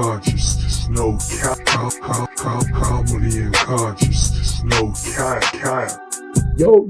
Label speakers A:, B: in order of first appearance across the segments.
A: consciousness, no comedy and consciousness, no cap. Yo.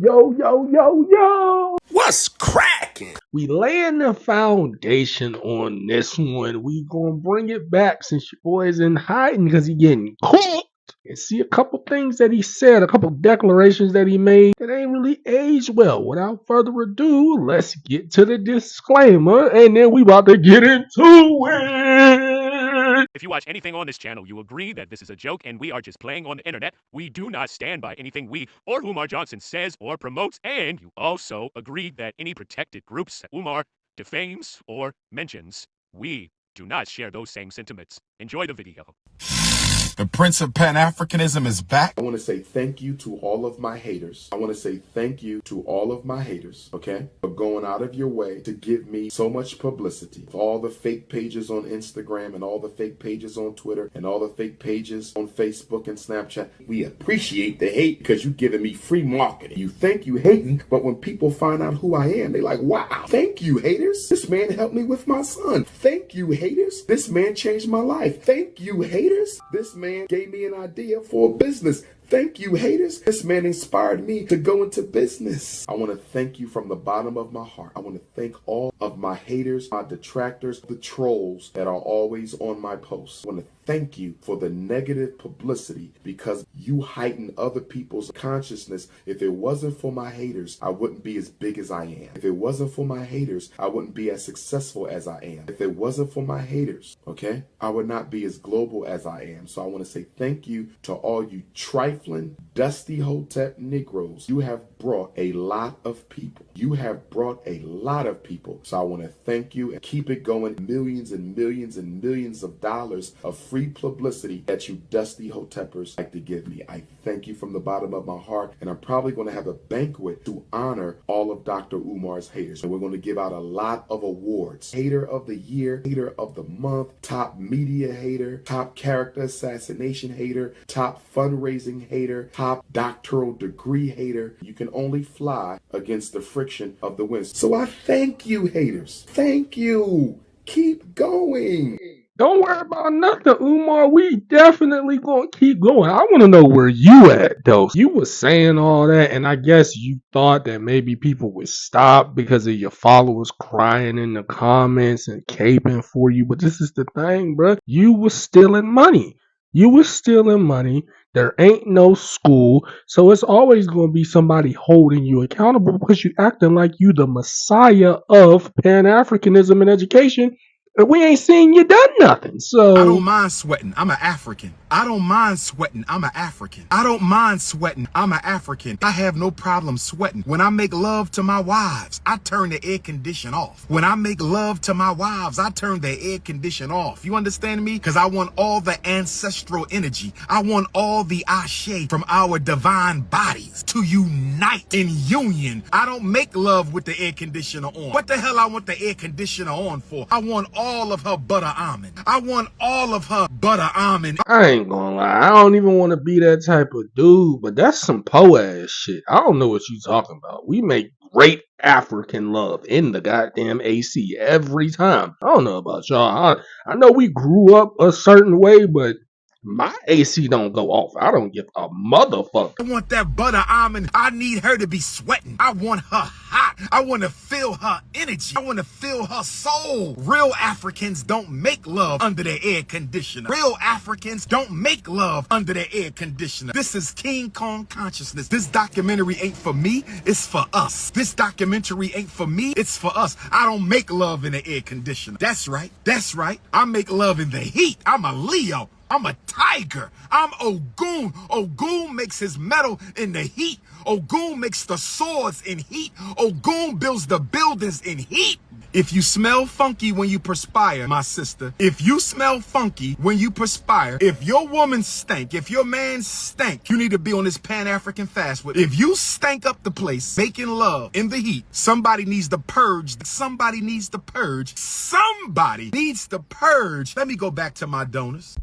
B: What's cracking?
A: We laying the foundation on this one. We gonna bring it back since your boy's in hiding because he getting cooked. And see a couple things that he said, a couple declarations that he made that ain't really aged well. Without further ado, let's get to the disclaimer, and then we about to get into it.
C: If you watch anything on this channel, you agree that this is a joke and we are just playing on the internet. We do not stand by anything we or Umar Johnson says or promotes, and you also agree that any protected groups that Umar defames or mentions, we do not share those same sentiments. Enjoy the video.
B: The Prince of Pan-Africanism is back.
D: I want to say thank you to all of my haters. I want to say thank you to all of my haters, okay, for going out of your way to give me so much publicity. For all the fake pages on Instagram and all the fake pages on Twitter and all the fake pages on Facebook and Snapchat. We appreciate the hate because you're giving me free marketing. You think you hating, but when people find out who I am, they like, wow, thank you, haters. This man helped me with my son. Thank you, haters. This man changed my life. Thank you, haters. This man gave me an idea for a business. Thank you, haters. This man inspired me to go into business. I want to thank you from the bottom of my heart. I want to thank all of my haters, my detractors, the trolls that are always on my posts. I want to thank you for the negative publicity because you heighten other people's consciousness. If it wasn't for my haters, I wouldn't be as big as I am. If it wasn't for my haters, I wouldn't be as successful as I am. If it wasn't for my haters, okay, I would not be as global as I am. So I want to say thank you to all you trifling, dusty Hotep Negroes. You have brought a lot of people. You have brought a lot of people. So I want to thank you and keep it going. Millions and millions and millions of dollars of free publicity that you dusty Hotepers like to give me. I thank you from the bottom of my heart, and I'm probably going to have a banquet to honor all of Dr. Umar's haters. And we're going to give out a lot of awards. Hater of the year, hater of the month, top media hater, top character assassination hater, top fundraising hater, top doctoral degree hater. You can only fly against the friction of the winds. So I thank you, haters. Thank you. Keep going.
A: Don't worry about nothing, Umar. We definitely gonna keep going. I want to know where you at, though. You was saying all that, and I guess you thought that maybe people would stop because of your followers crying in the comments and caping for you. But this is the thing, bro. You was stealing money. There ain't no school, so it's always going to be somebody holding you accountable because you acting like you the messiah of Pan-Africanism in education. We ain't seen you done nothing, so...
B: I don't mind sweating. I'm an African. I don't mind sweating. I'm an African. I don't mind sweating. I'm an African. I have no problem sweating. When I make love to my wives, I turn the air condition off. When I make love to my wives, I turn the air condition off. You understand me? Because I want all the ancestral energy. I want all the ashe from our divine bodies to unite in union. I don't make love with the air conditioner on. What the hell I want the air conditioner on for? I want all of her butter almond. I want all of her butter almond.
A: I ain't gonna lie, I don't even want to be that type of dude, but that's some po-ass shit. I don't know what you talking about. We make great African love in the goddamn AC every time. I don't know about y'all. I know we grew up a certain way, but my AC don't go off. I don't give a motherfucker.
B: I want that butter almond. I need her to be sweating. I want her hot. I want to feel her energy. I want to feel her soul. Real Africans don't make love under the air conditioner. Real Africans don't make love under the air conditioner. This is King Kong consciousness. This documentary ain't for me. It's for us. This documentary ain't for me. It's for us. I don't make love in the air conditioner. That's right. That's right. I make love in the heat. I'm a Leo. I'm a tiger. I'm Ogun. Ogun makes his metal in the heat. Ogun makes the swords in heat. Ogun builds the buildings in heat. If you smell funky when you perspire, my sister, if you smell funky when you perspire, if your woman stank, if your man stank, you need to be on this Pan-African fast with. If you stank up the place, making love in the heat, somebody needs to purge. Somebody needs to purge. Somebody needs to purge. Let me go back to my donors.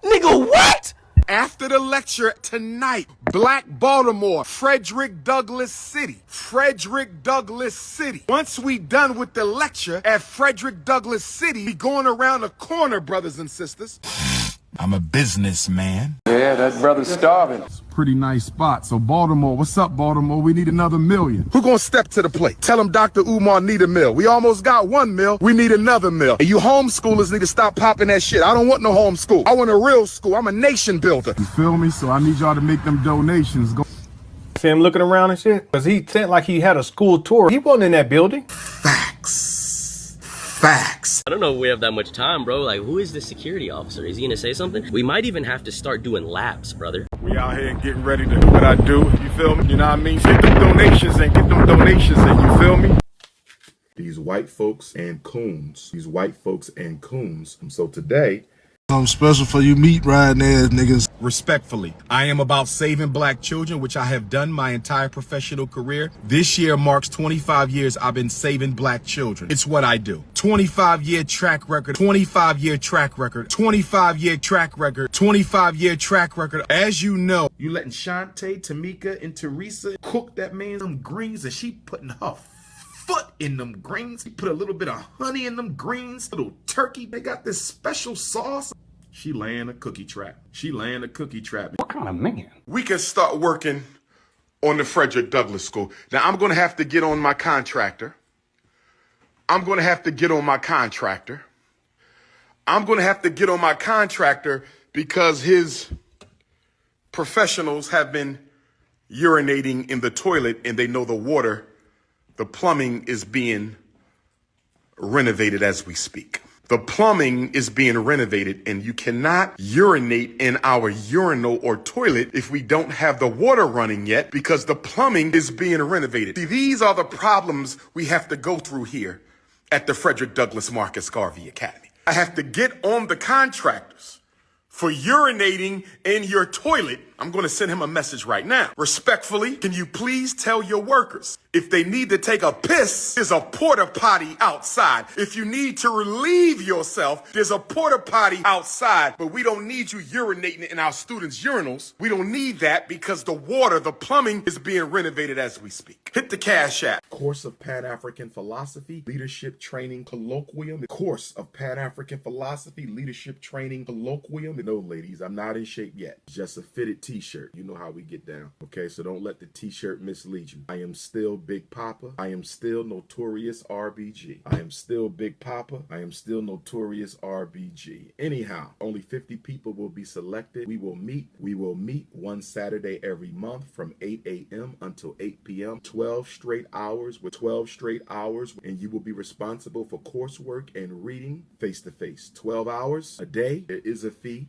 E: Nigga, what?
B: After the lecture tonight, Black Baltimore, Frederick Douglass City. Frederick Douglass City. Once we done with the lecture at Frederick Douglass City, we going around the corner, brothers and sisters. I'm a businessman.
E: Yeah, that brother's starving.
B: Pretty nice spot. So Baltimore, what's up, Baltimore? We need another $1 million. Who gonna step to the plate? Tell him Dr. Umar need $1 million. We almost got $1 million. We need another $1 million. And you homeschoolers need to stop popping that shit. I don't want no homeschool. I want a real school. I'm a nation builder. You feel me? So I need y'all to make them donations. Go.
E: See him looking around and shit? Because he said like he had a school tour. He wasn't in that building.
B: Facts.
F: I don't know if we have that much time, bro. Like, who is the security officer? Is he gonna say something? We might even have to start doing laps, brother.
B: We out here getting ready to do what I do. You feel me? You know what I mean? Get them donations in. You feel me?
D: These white folks and coons. These white folks and coons. And so today,
G: something special for you meat riding ass niggas.
B: Respectfully, I am about saving black children, which I have done my entire professional career. This year marks 25 years I've been saving black children. It's what I do. 25-year track record, 25-year track record, 25-year track record, 25-year track record. As you know, you letting Shantae, Tamika, and Teresa cook that man some greens, and she putting her foot in them greens. She put a little bit of honey in them greens, little turkey. They got this special sauce. She laying a cookie trap.
E: What kind of man?
B: We can start working on the Frederick Douglass School. Now, I'm going to have to get on my contractor. I'm going to have to get on my contractor because his professionals have been urinating in the toilet, and they know the plumbing is being renovated as we speak. The plumbing is being renovated, and you cannot urinate in our urinal or toilet if we don't have the water running yet, because the plumbing is being renovated. See, these are the problems we have to go through here at the Frederick Douglass Marcus Garvey Academy. I have to get on the contractors for urinating in your toilet. I'm going to send him a message right now. Respectfully, can you please tell your workers if they need to take a piss, there's a porta potty outside. If you need to relieve yourself, there's a porta potty outside. But we don't need you urinating in our students' urinals. We don't need that because the plumbing is being renovated as we speak. Hit the Cash App.
D: course of Pan-African Philosophy, Leadership Training Colloquium. The course of Pan-African Philosophy, Leadership Training Colloquium. No, ladies, I'm not in shape yet. It's just a fitted t-shirt. You know how we get down. Okay, so don't let the t-shirt mislead you. I am still Big Papa. I am still Notorious RBG. I am still Big Papa. I am still Notorious RBG. Anyhow, only 50 people will be selected. We will meet one Saturday every month from 8 a.m. until 8 p.m. 12 straight hours, and you will be responsible for coursework and reading face-to-face. 12 hours a day. There is a fee.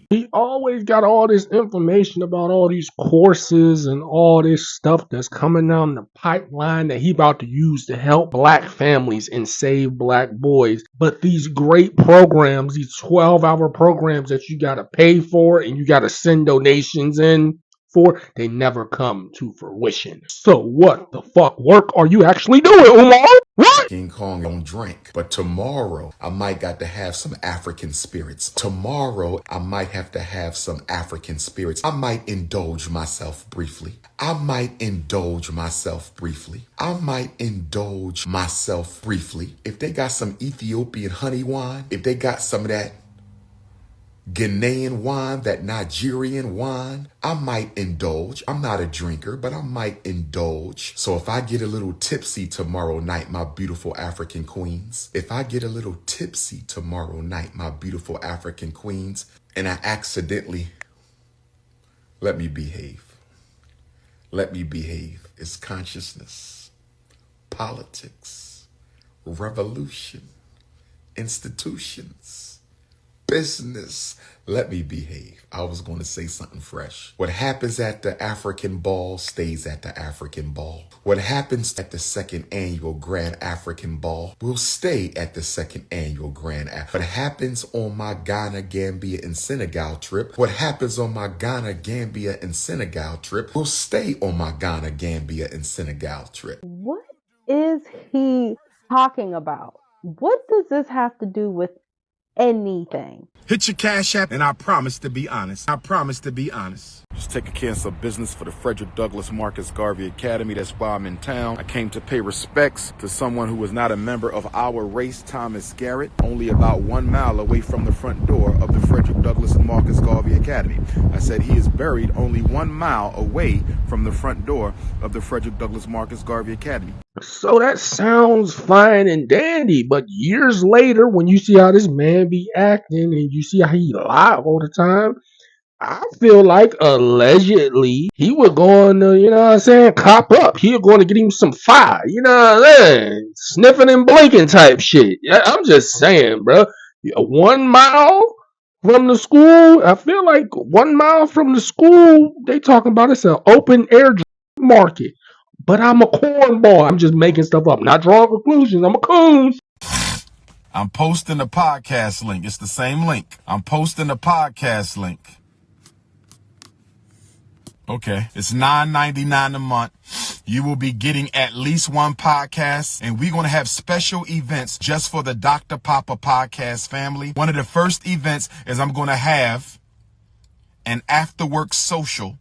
A: He always got all this information about all these courses and all this stuff that's coming down the pipeline that he about to use to help black families and save black boys. But these great programs, these 12-hour programs that you got to pay for and you got to send donations in for, they never come to fruition. So what the fuck work are you actually doing, Umar? What?
D: King Kong don't drink. But tomorrow, I might got to have some African spirits. Tomorrow, I might have to have some African spirits. I might indulge myself briefly. If they got some Ethiopian honey wine, if they got some of that Ghanaian wine, that Nigerian wine, I might indulge. I'm not a drinker, but I might indulge. So if I get a little tipsy tomorrow night, my beautiful African queens, and I accidentally, let me behave. It's consciousness, politics, revolution, institutions, business. Let me behave. I was going to say something fresh. What happens at the African ball stays at the African ball. What happens at the second annual Grand African Ball will stay at the second annual Grand African. What happens on my Ghana, Gambia, and Senegal trip, will stay on my Ghana, Gambia, and Senegal trip.
H: What is he talking about? What does this have to do with anything.
B: Hit your Cash App, and I promise to be honest. I promise to be honest.
I: Just taking care of some business for the Frederick Douglass Marcus Garvey Academy. That's why I'm in town. I came to pay respects to someone who was not a member of our race, Thomas Garrett, only about 1 mile away from the front door of the Frederick Douglass Marcus Garvey Academy. I said he is buried only 1 mile away from the front door of the Frederick Douglass Marcus Garvey Academy.
A: So that sounds fine and dandy, but years later, when you see how this man be acting and you see how he lie all the time, I feel like allegedly he was going to, you know what I'm saying, cop up. He was going to get him some fire, you know what I'm saying? Sniffing and blinking type shit. I'm just saying, bro. 1 mile from the school, I feel like 1 mile from the school, they talking about it's an open air market. But I'm a cornball. I'm just making stuff up. Not drawing conclusions. I'm a coon.
I: I'm posting the podcast link. It's the same link. I'm posting the podcast link. Okay, it's $9.99 a month. You will be getting at least one podcast, and we're going to have special events just for the Dr. Papa podcast family. One of the first events is I'm going to have an after-work social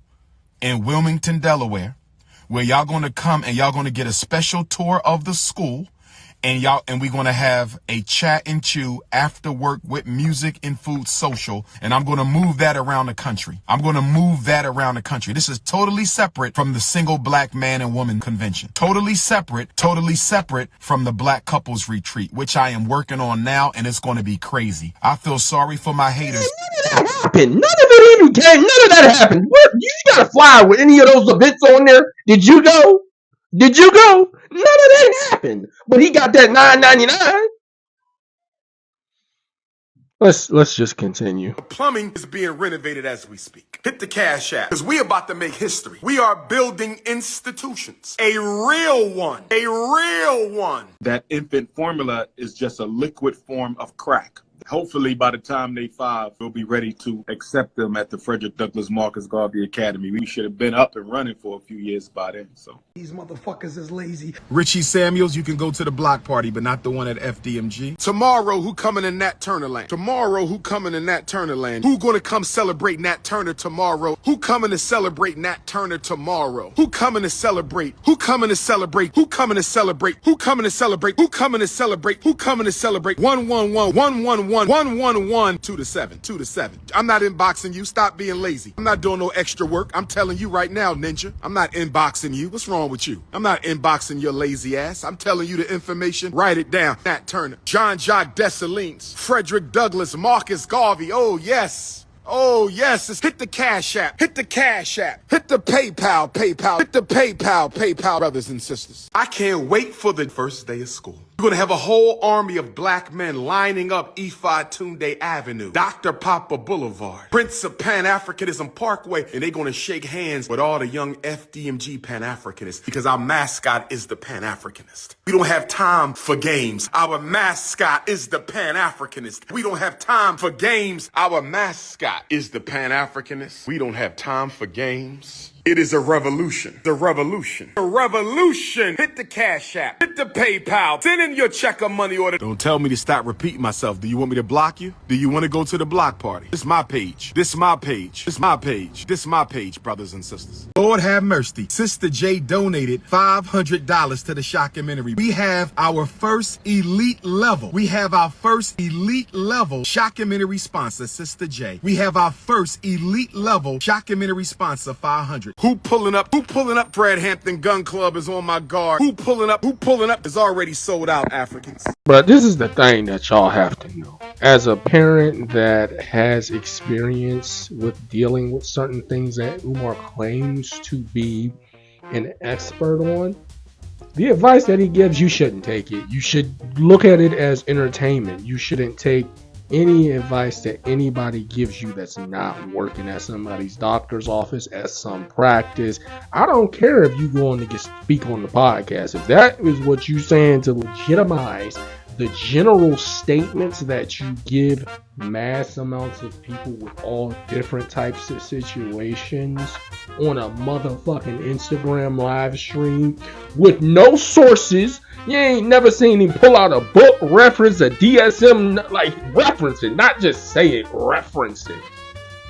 I: in Wilmington, Delaware, where y'all going to come and y'all going to get a special tour of the school. And we're going to have a chat and chew after work with music and food social. And I'm going to move that around the country. This is totally separate from the single black man and woman convention. Totally separate from the black couples retreat, which I am working on now. And it's going to be crazy. I feel sorry for my haters.
A: None of that happened. None of it even came. None of that happened. What? You got to fly with any of those events on there? Did you go? None of that happened. But he got that $9.99. Let's just continue.
B: Plumbing is being renovated as we speak. Hit the Cash App, because we about to make history. We are building institutions. A real one.
I: That infant formula is just a liquid form of crack. Hopefully by the time they 5, we'll be ready to accept them at the Frederick Douglass Marcus Garvey Academy. We should have been up and running for a few years by then. So
B: these motherfuckers is lazy. Richie Samuels, you can go to the block party, but not the one at FDMG. Tomorrow, who coming in Nat Turner land? Who gonna come celebrate Nat Turner tomorrow? Who coming to celebrate Nat Turner tomorrow? Who coming to celebrate? 111 2 to 7. I'm not inboxing you. Stop being lazy. I'm not doing no extra work. I'm telling you right now, Ninja. I'm not inboxing you. What's wrong with you? I'm not inboxing your lazy ass. I'm telling you the information. Write it down. Nat Turner, John Jacques Dessalines, Frederick Douglass, Marcus Garvey. Oh yes. Hit the Cash App. Hit the PayPal. Hit the PayPal, brothers and sisters. I can't wait for the first day of school. We're going to have a whole army of black men lining up Ifa Tunde Avenue, Dr. Papa Boulevard, Prince of Pan-Africanism Parkway, and they're going to shake hands with all the young FDMG Pan-Africanists because our mascot is the Pan-Africanist. We don't have time for games. Our mascot is the Pan-Africanist. We don't have time for games. Our mascot is the Pan-Africanist. We don't have time for games. It is a revolution. A revolution. Hit the Cash App. Hit the PayPal. Send in your check or money order. Don't tell me to stop repeating myself. Do you want me to block you? Do you want to go to the block party? This is my page. Brothers and sisters. Lord have mercy. Sister J donated $500 to the Shockumentary. We have our first elite level. Shockumentary sponsor, Sister J. We have our first elite level Shockumentary sponsor, 500. Who pulling up? Fred Hampton Gun Club is on my guard. Who pulling up? Is already sold out, Africans.
A: But this is the thing that y'all have to know. As a parent that has experience with dealing with certain things that Umar claims to be an expert on, the advice that he gives, you shouldn't take it. You should look at it as entertainment. You shouldn't take any advice that anybody gives you that's not working at somebody's doctor's office, at some practice. I don't care if you going to speak on the podcast. If that is what you're saying to legitimize the general statements that you give mass amounts of people with all different types of situations on a motherfucking Instagram live stream with no sources, You ain't never seen him pull out a book, reference a DSM, like reference it, not just say it, reference it.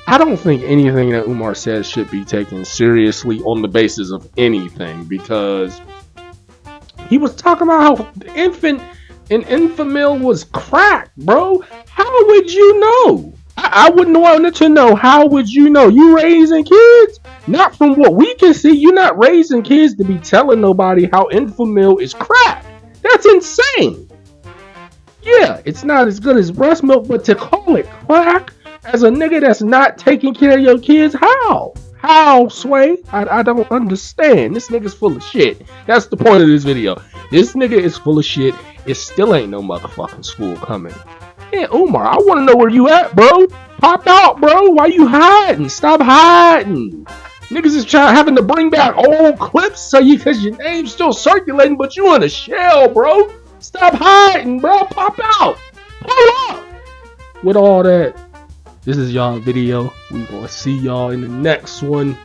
A: I don't think anything that Umar says should be taken seriously on the basis of anything, because he was talking about how infant and infamil was crack, bro. How would you know? I wouldn't want to know. How would you know? You raising kids? Not from what we can see. You're not raising kids to be telling nobody how infamil is crack. That's insane. Yeah, it's not as good as breast milk, but to call it crack as a nigga that's not taking care of your kids, how? How, Sway? I don't understand. This nigga's full of shit. That's the point of this video. This nigga is full of shit. It still ain't no motherfucking school coming. Yeah, Umar, I want to know where you at, bro. Pop out, bro. Why you hiding? Stop hiding. Niggas is having to bring back old clips so you, cause your name's still circulating, but you in a shell, bro. Stop hiding, bro. Pop out. Pull up. With all that, this is y'all video. We gonna see y'all in the next one.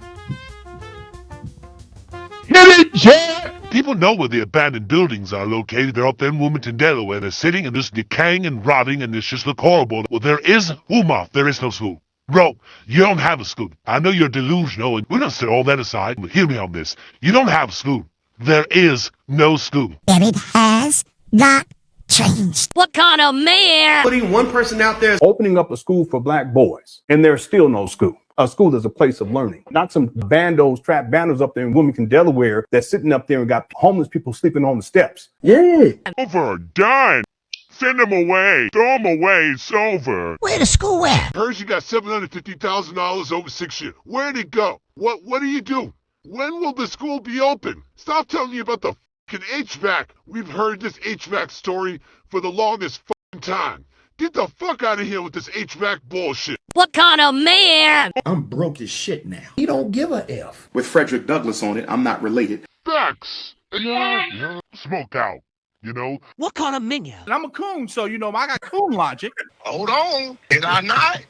A: Hit it, Jack.
H: People know where the abandoned buildings are located. They're up there in Wilmington, Delaware. They're sitting and just decaying and rotting, and this just look horrible. Well, there is Umar. There is no school. Bro, you don't have a school. I know you're delusional, and we're gonna set all that aside. But hear me on this. You don't have a school. There is no school.
J: And it has not changed.
K: What kind of mayor?
L: Putting one person out there.
E: Opening up a school for black boys, and there's still no school. A school is a place of learning, not some bandos, trap bandos up there in Wilmington, Delaware, that's sitting up there and got homeless people sleeping on the steps.
L: Yeah.
H: Over, done. Send them away. Throw them away. It's over.
J: Where the school at?
H: Heard you got $750,000 over 6 years. Where'd it go? What do you do? When will the school be open? Stop telling me about the fucking HVAC. We've heard this HVAC story for the longest fucking time. Get the fuck out of here with this HVAC bullshit.
K: What kind of mayor?
L: I'm broke as shit now. He don't give a F.
D: With Frederick Douglass on it, I'm not related.
H: Facts. Yeah. Smoke out. You know?
K: What kind of minion?
B: And I'm a coon, so you know I got coon logic.
I: Hold on. Did I not?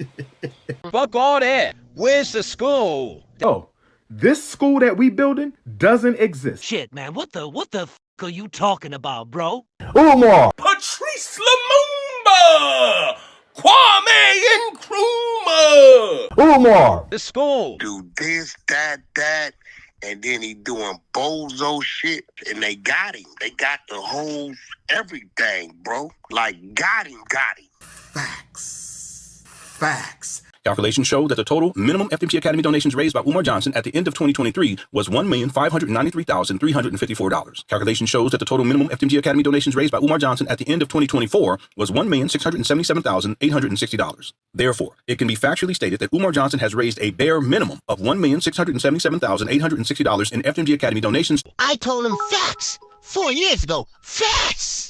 F: Fuck all that. Where's the school?
E: Oh, this school that we building doesn't exist.
K: Shit, man, what the f are you talking about, bro?
E: Umar!
B: Patrice Lumumba! Kwame Nkrumah!
E: Umar!
F: The school.
I: Do this, that, and then he doing bozo shit, and they got him. They got the whole everything, bro. Like, got him.
D: Facts.
M: Calculations show that the total minimum FDMG Academy donations raised by Umar Johnson at the end of 2023 was $1,593,354. Calculation shows that the total minimum FDMG Academy donations raised by Umar Johnson at the end of 2024 was $1,677,860. Therefore, it can be factually stated that Umar Johnson has raised a bare minimum of $1,677,860 in FDMG Academy donations.
J: I told him facts 4 years ago. Facts!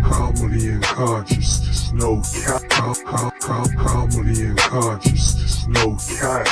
G: Comedy and consciousness, no cap. Comedy and consciousness, no cap.